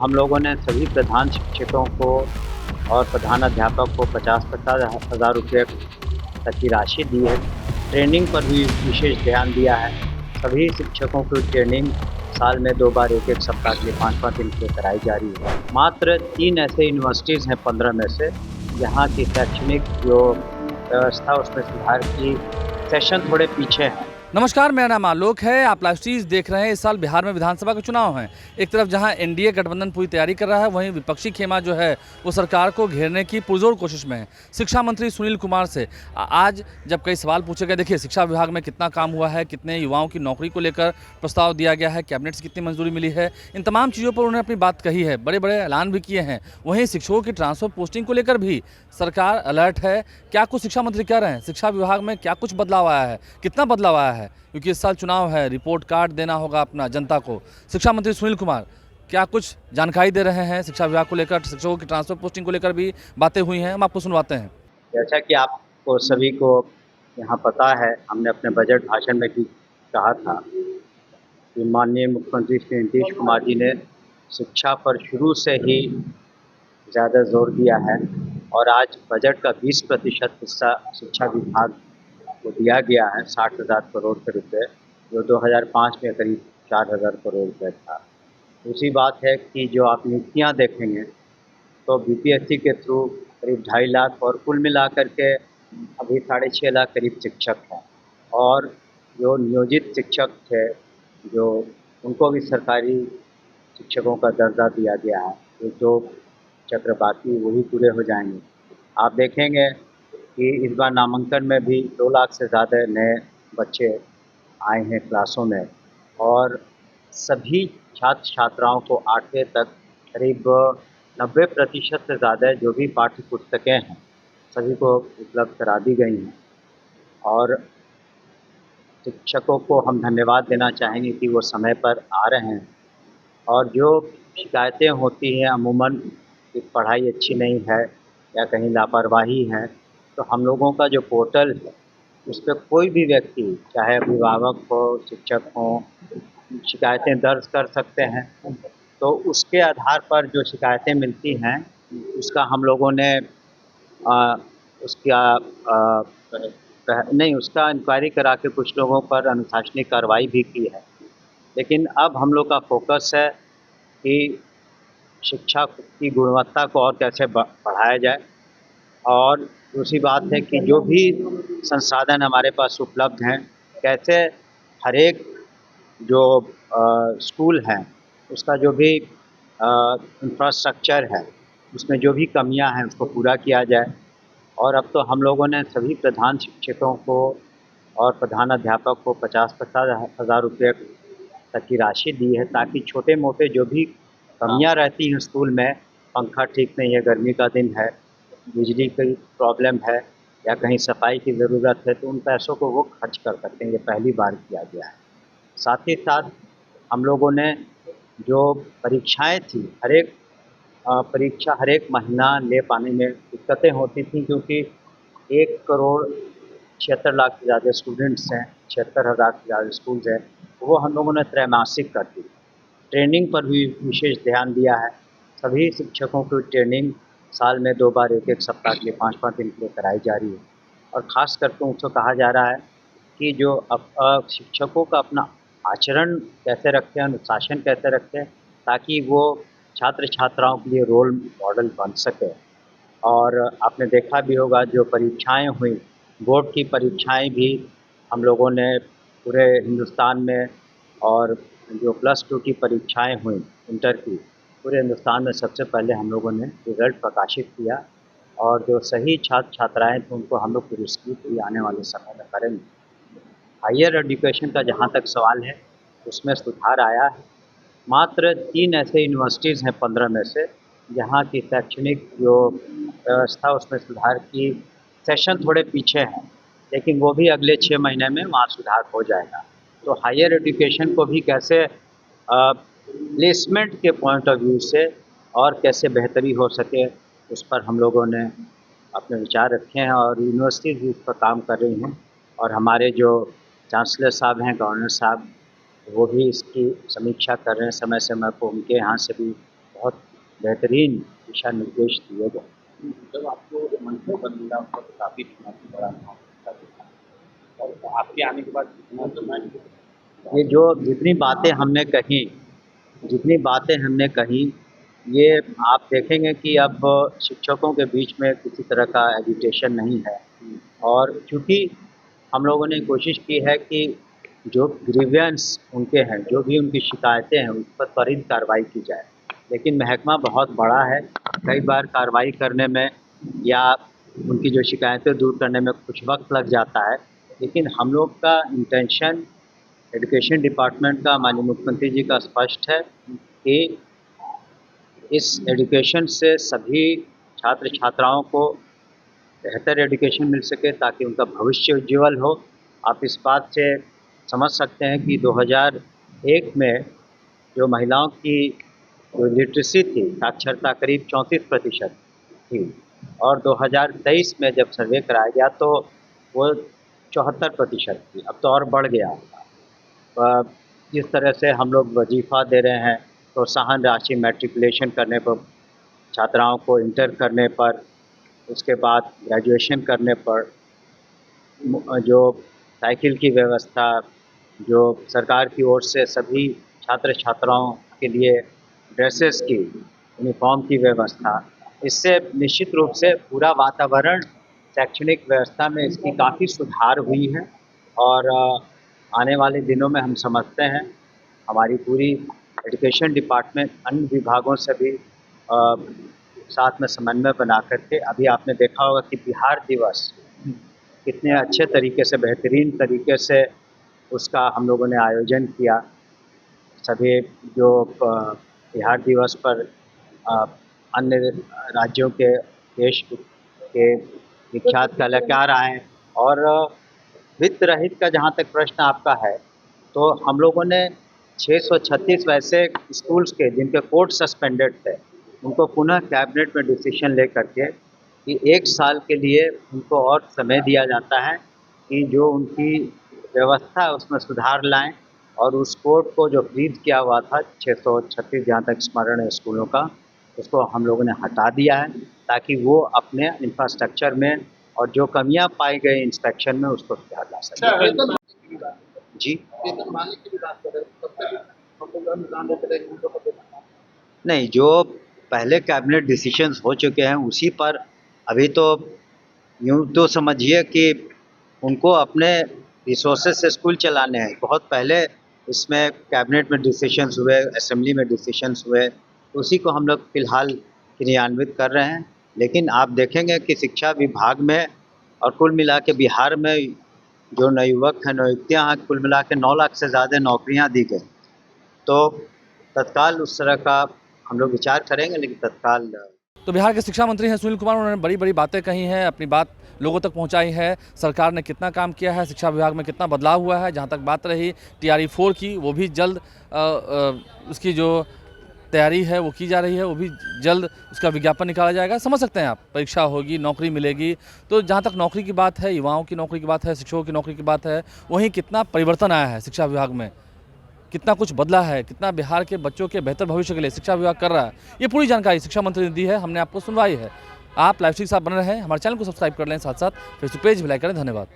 हम लोगों ने सभी प्रधान शिक्षकों को और प्रधानाध्यापक को 50-50 हज़ार रुपये तक की राशि दी है। ट्रेनिंग पर भी विशेष ध्यान दिया है। सभी शिक्षकों की ट्रेनिंग साल में 2 बार 1-1 सप्ताह के लिए 5-5 दिन के लिए कराई जा रही है। मात्र 3 ऐसे यूनिवर्सिटीज़ हैं 15 में से, जहाँ की शैक्षणिक जो व्यवस्था उसमें सुधार की सेशन थोड़े पीछे हैं। नमस्कार, मेरा नाम आलोक है। आप लाइव सीरीज देख रहे हैं। इस साल बिहार में विधानसभा के चुनाव हैं। एक तरफ जहां एनडीए गठबंधन पूरी तैयारी कर रहा है, वहीं विपक्षी खेमा जो है वो सरकार को घेरने की पुरजोर कोशिश में है। शिक्षा मंत्री सुनील कुमार से आज जब कई सवाल पूछे गए, देखिए शिक्षा विभाग में कितना काम हुआ है, कितने युवाओं की नौकरी को लेकर प्रस्ताव दिया गया है, कैबिनेट से कितनी मंजूरी मिली है, इन तमाम चीज़ों पर उन्होंने अपनी बात कही है, बड़े बड़े ऐलान भी किए हैं। वहीं शिक्षकों की ट्रांसफर पोस्टिंग को लेकर भी सरकार अलर्ट है। क्या कुछ शिक्षा मंत्री कह रहे हैं, शिक्षा विभाग में क्या कुछ बदलाव आया है, कितना बदलाव आया है, क्योंकि इस साल चुनाव है, रिपोर्ट कार्ड देना होगा अपना जनता को। शिक्षा मंत्री सुनील कुमार क्या कुछ जानकारी दे रहे हैं शिक्षा विभाग को लेकर, शिक्षकों की ट्रांसफर पोस्टिंग को लेकर भी बातें हुई हैं, हम आपको सुनवाते हैं। जैसा कि आपको सभी को यहाँ पता है, हमने अपने बजट भाषण में भी कहा था कि माननीय मुख्यमंत्री श्री नीतीश कुमार जी ने शिक्षा पर शुरू से ही ज़्यादा जोर दिया है और आज बजट का 20% हिस्सा शिक्षा विभाग को दिया गया है, 60,000 करोड़ के रुपये, जो 2005 में करीब 4,000 करोड़ रुपये था। दूसरी बात है कि जो आप नियुक्तियाँ देखेंगे तो बीपीएससी के थ्रू करीब 2.5 लाख और कुल मिलाकर के अभी 6.5 लाख करीब शिक्षक हैं और जो नियोजित शिक्षक थे, जो उनको भी सरकारी शिक्षकों का दर्जा दिया गया है। ये जो चक्र बाकी वो भी पूरे हो जाएंगे। आप देखेंगे कि इस बार नामांकन में भी 2 लाख से ज़्यादा नए बच्चे आए हैं क्लासों में और सभी छात्र छात्राओं को 8वीं तक करीब 90% से ज़्यादा जो भी पाठ्य पुस्तकें हैं सभी को उपलब्ध करा दी गई हैं और शिक्षकों को हम धन्यवाद देना चाहेंगे कि वो समय पर आ रहे हैं और जो शिकायतें होती हैं अमूमन कि पढ़ाई अच्छी नहीं है या कहीं लापरवाही है, तो हम लोगों का जो पोर्टल है उस पर कोई भी व्यक्ति चाहे अभिभावक हो, शिक्षक हों, शिकायतें दर्ज कर सकते हैं। तो उसके आधार पर जो शिकायतें मिलती हैं उसका हम लोगों ने उसका नहीं उसका इंक्वायरी करा के कुछ लोगों पर अनुशासनिक कार्रवाई भी की है। लेकिन अब हम लोग का फोकस है कि शिक्षा की गुणवत्ता को और कैसे बढ़ाया जाए और दूसरी बात है कि जो भी संसाधन हमारे पास उपलब्ध हैं, कैसे हर एक जो स्कूल हैं उसका जो भी इंफ्रास्ट्रक्चर है उसमें जो भी कमियां हैं उसको पूरा किया जाए। और अब तो हम लोगों ने सभी प्रधान शिक्षकों को और प्रधानाध्यापक को 50-50 हज़ार रुपये तक की राशि दी है ताकि छोटे मोटे जो भी कमियां रहती हैं स्कूल में, पंखा ठीक नहीं है, गर्मी का दिन है, बिजली की प्रॉब्लम है या कहीं सफाई की ज़रूरत है, तो उन पैसों को वो खर्च कर सकते हैं। ये पहली बार किया गया है। साथ ही साथ हम लोगोों ने जो परीक्षाएं थी, हर एक परीक्षा हर एक महीना ले पाने में दिक्कतें होती थी क्योंकि 1 करोड़ 76 लाख से ज़्यादा स्टूडेंट्स हैं, 76,000 से ज़्यादा स्कूल्स हैं, वो हम लोगों ने त्रैमासिक कर दी। ट्रेनिंग पर भी विशेष ध्यान दिया है। सभी शिक्षकों की ट्रेनिंग साल में 2 बार 1-1 सप्ताह के लिए 5-5 दिन के लिए कराई जा रही है और ख़ास करके उनको कहा जा रहा है कि जो शिक्षकों का अपना आचरण कैसे रखें, अनुशासन कैसे रखें, ताकि वो छात्र छात्राओं के लिए रोल मॉडल बन सके। और आपने देखा भी होगा जो परीक्षाएं हुई, बोर्ड की परीक्षाएं भी हम लोगों ने पूरे हिंदुस्तान में और जो +2 की परीक्षाएं हुई इंटर की, पूरे हिंदुस्तान में सबसे पहले हम लोगों ने रिज़ल्ट प्रकाशित किया और जो सही छात्र छात्राएं थे उनको हम लोग पुरस्कृत भी आने वाले समय में करेंगे। हायर एजुकेशन का जहाँ तक सवाल है उसमें सुधार आया है। मात्र 3 ऐसे यूनिवर्सिटीज़ हैं 15 में से, जहाँ की शैक्षणिक जो व्यवस्था उसमें सुधार की सेशन थोड़े पीछे हैं, लेकिन वो भी अगले 6 महीने में वहाँ सुधार हो जाएगा। तो हायर एजुकेशन को भी कैसे प्लेसमेंट के पॉइंट ऑफ व्यू से और कैसे बेहतरी हो सके, उस पर हम लोगों ने अपने विचार रखे हैं और यूनिवर्सिटीज़ भी उस पर काम कर रही हैं और हमारे जो चांसलर साहब हैं, गवर्नर साहब, वो भी इसकी समीक्षा कर रहे हैं समय-समय पर। उनके यहाँ से भी बहुत बेहतरीन दिशा निर्देश दिए गए। जब आपको मंत्री पद मिला तो काफ़ी चुनौती बड़ा था और आपके आने के बाद कितना चुनौती ये जो जितनी बातें हमने कही, ये आप देखेंगे कि अब शिक्षकों के बीच में किसी तरह का एजिटेशन नहीं है। और क्योंकि हम लोगों ने कोशिश की है कि जो ग्रीवियंस उनके हैं, जो भी उनकी शिकायतें हैं, उस पर त्वरित कार्रवाई की जाए। लेकिन महकमा बहुत बड़ा है, कई बार कार्रवाई करने में या उनकी जो शिकायतें दूर करने में कुछ वक्त लग जाता है। लेकिन हम लोग का इंटेंशन एजुकेशन डिपार्टमेंट का, माननीय मुख्यमंत्री जी का स्पष्ट है कि इस एजुकेशन से सभी छात्र छात्राओं को बेहतर एजुकेशन मिल सके ताकि उनका भविष्य उज्ज्वल हो। आप इस बात से समझ सकते हैं कि 2001 में जो महिलाओं की जो लिटरेसी थी, साक्षरता करीब 34% थी और 2023 में जब सर्वे कराया गया तो वो 74% थी। अब तो और बढ़ गया। इस तरह से हम लोग वजीफ़ा दे रहे हैं, प्रोत्साहन राशि मैट्रिकुलेशन करने पर, छात्राओं को इंटर करने पर, उसके बाद ग्रेजुएशन करने पर, जो साइकिल की व्यवस्था, जो सरकार की ओर से सभी छात्र छात्राओं के लिए ड्रेसेस की, यूनिफॉर्म की व्यवस्था, इससे निश्चित रूप से पूरा वातावरण शैक्षणिक व्यवस्था में इसकी काफ़ी सुधार हुई है। और आने वाले दिनों में हम समझते हैं हमारी पूरी एजुकेशन डिपार्टमेंट अन्य विभागों से भी साथ में समन्वय बना करके, अभी आपने देखा होगा कि बिहार दिवस कितने अच्छे तरीके से, बेहतरीन तरीके से उसका हम लोगों ने आयोजन किया। सभी जो बिहार दिवस पर अन्य राज्यों के, देश के विख्यात कलाकार आए। और वित्त रहित का जहाँ तक प्रश्न आपका है, तो हम लोगों ने 636 वैसे स्कूल्स के जिनके कोर्ट सस्पेंडेड थे, उनको पुनः कैबिनेट में डिसीजन ले करके कि 1 साल के लिए उनको और समय दिया जाता है कि जो उनकी व्यवस्था है उसमें सुधार लाएं। और उस कोर्ट को जो फ्रीज किया हुआ था 636 जहाँ तक स्मरण है स्कूलों का, उसको हम लोगों ने हटा दिया है ताकि वो अपने इंफ्रास्ट्रक्चर में और जो कमियां पाई गई इंस्पेक्शन में उसको सुधार ला सकें। जी नहीं, जो पहले कैबिनेट डिसीजंस हो चुके हैं उसी पर अभी तो यूँ तो समझिए कि उनको अपने रिसोर्सेज से स्कूल चलाने हैं। बहुत पहले इसमें कैबिनेट में डिसीजंस हुए, असेंबली में डिसीजंस हुए, उसी को हम लोग फ़िलहाल क्रियान्वित कर रहे हैं। लेकिन आप देखेंगे कि शिक्षा विभाग में और कुल मिला के बिहार में जो नवयुवक हैं, नवयुवतियाँ हैं, कुल मिला के 9 लाख से ज़्यादा नौकरियाँ दी गई। तो तत्काल उस तरह का हम लोग विचार करेंगे, लेकिन तत्काल। तो बिहार के शिक्षा मंत्री हैं सुनील कुमार, उन्होंने बड़ी बड़ी बातें कही हैं, अपनी बात लोगों तक पहुंचाई है। सरकार ने कितना काम किया है, शिक्षा विभाग में कितना बदलाव हुआ है। जहां तक बात रही TRE-4 की, वो भी जल्द उसकी जो तैयारी है वो की जा रही है, वो भी जल्द उसका विज्ञापन निकाला जाएगा। समझ सकते हैं आप, परीक्षा होगी, नौकरी मिलेगी। तो जहाँ तक नौकरी की बात है, युवाओं की नौकरी की बात है, शिक्षकों की नौकरी की बात है, वहीं कितना परिवर्तन आया है शिक्षा विभाग में, कितना कुछ बदला है, कितना बिहार के बच्चों के बेहतर भविष्य के लिए शिक्षा विभाग कर रहा है, ये पूरी जानकारी शिक्षा मंत्री ने दी है, हमने आपको सुनवाई है। आप लाइव स्ट्रीम के साथ बने रहें, हमारे चैनल को सब्सक्राइब कर लें, साथ साथ फेसबुक पेज भी लाइक करें। धन्यवाद।